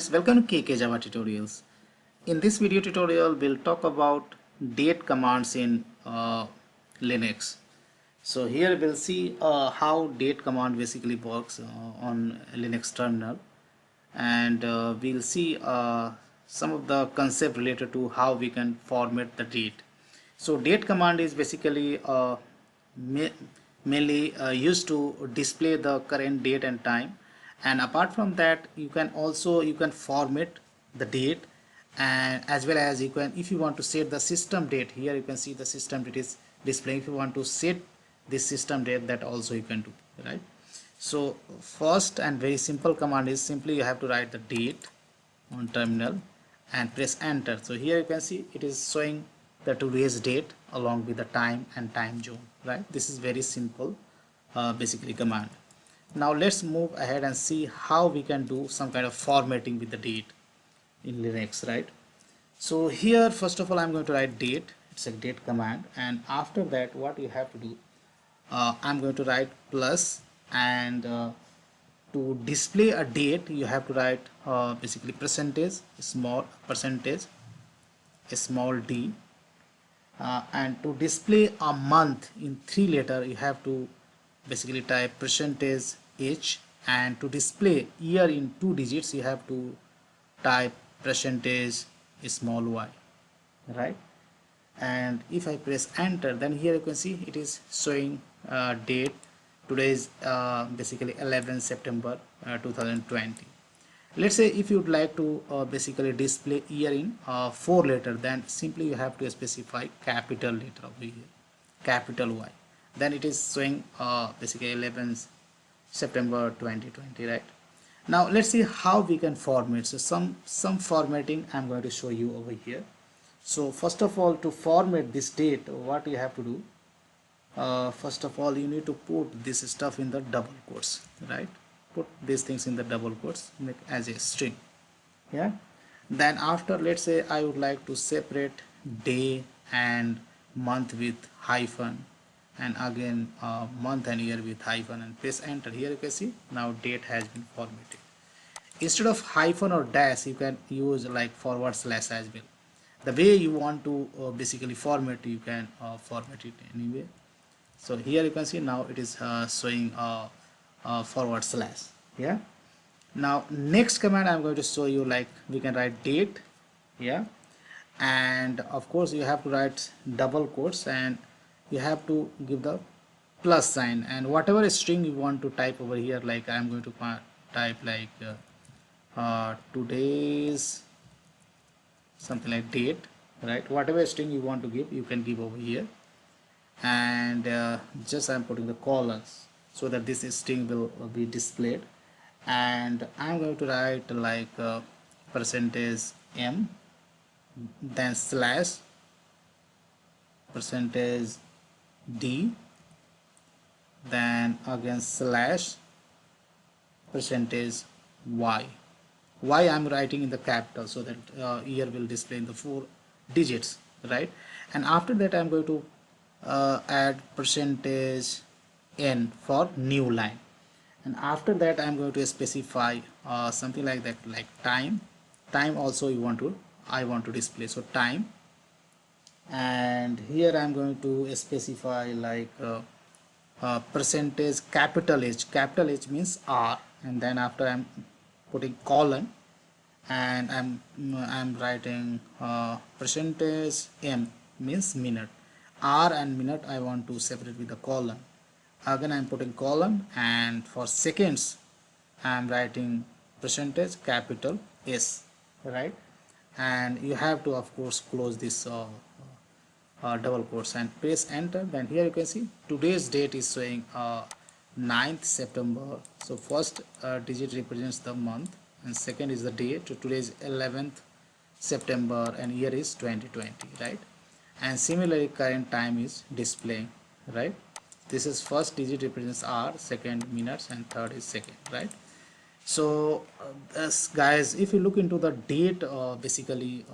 friends, welcome to KK Java Tutorials. In this video tutorial, we'll talk about date commands in Linux. So here we'll see how date command basically works on Linux terminal, and we'll see some of the concept related to how we can format the date. So date command is basically mainly used to display the current date and time, and apart from that you can format the date, and as well as you can, if you want to set the system date, here you can see the system date is displaying. If you want to set this system date, that also you can do, right? So first and very simple command is simply you have to write the date on terminal and press enter. So here you can see it is showing the today's date along with the time and time zone, right? This is very simple basically command. Now let's move ahead and see how we can do some kind of formatting with the date in Linux, right? So here first of all I'm going to write date. It's a date command, and after that what you have to do, I'm going to write plus, and to display a date you have to write basically percentage small d, and to display a month in 3 letter you have to basically type percentage h, and to display year in 2 digits you have to type percentage small y, right? And if I press enter, then here you can see it is showing date. Today is basically 11 September 2020. Let's say if you would like to basically display year in 4 letter, then simply you have to specify capital letter over here, capital Y. Then it is showing basically 11 September 2020, right? Now let's see how we can format. So some formatting I'm going to show you over here. So first of all, to format this date, what you have to do, first of all you need to put this stuff in the double quotes, right? Put these things in the double quotes, make as a string. Yeah. Then after, let's say I would like to separate day and month with hyphen, and again month and year with hyphen, and press enter. Here you can see now date has been formatted. Instead of hyphen or dash you can use like forward slash as well. The way you want to basically format, you can format it anyway. So here you can see now it is showing forward slash. Yeah. Now next command I'm going to show you, like we can write date. Yeah. And of course you have to write double quotes, and you have to give the plus sign, and whatever string you want to type over here, like I'm going to type like today's something like date, right? Whatever string you want to give, you can give over here. And just I'm putting the colons so that this string will be displayed, and I'm going to write like percentage m, then slash percentage d, then again slash percentage y. I'm writing in the capital so that year will display in the 4 digits, right? And after that I'm going to add percentage n for new line, and after that I'm going to specify something like that, like time also I want to display, so time. And here I'm going to specify like percentage capital H means R, and then after I'm putting colon, and I'm writing percentage m means minute. R and minute I want to separate with the colon. Again I'm putting colon, and for seconds I'm writing percentage capital S, right? And you have to of course close this double quotes and press enter. Then here you can see today's date is showing 9th September. So first digit represents the month, and second is the day. Today is 11th September and year is 2020, right? And similarly current time is displaying, right? This is first digit represents hour, second minutes, and third is second, right? So guys, if you look into the date basically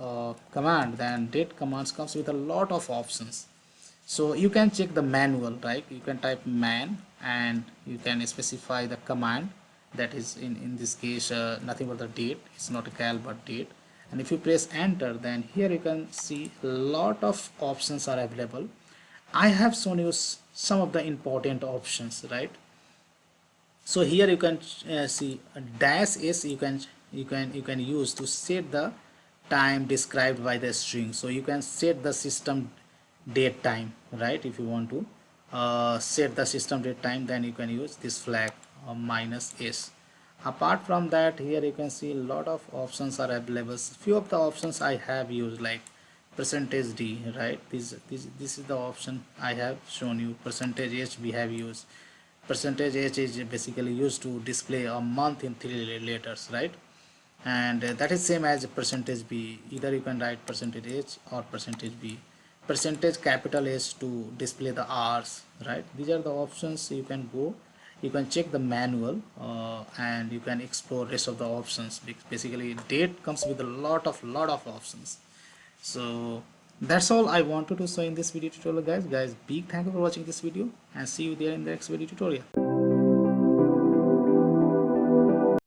command, then date commands comes with a lot of options. So you can check the manual, right? You can type man and you can specify the command. that is in this case nothing but the date. It's not a cal but date. And if you press enter, then here you can see a lot of options are available. I have shown you some of the important options, right? So here you can see a dash s you can use to set the time described by the string. So you can set the system date time, right? If you want to set the system date time, then you can use this flag minus s. Apart from that, here you can see a lot of options are available. Few of the options I have used, like percentage d, right? This is the option I have shown you. Percentage h we have used. Percentage h is basically used to display a month in 3 letters, right? And that is same as percentage b. Either you can write percentage h or percentage b. Percentage capital S to display the hours, right? These are the options. You can go, you can check the manual and you can explore rest of the options. Basically date comes with a lot of options. So that's all I wanted to show in this video tutorial, guys. Big thank you for watching this video, and see you there in the next video tutorial.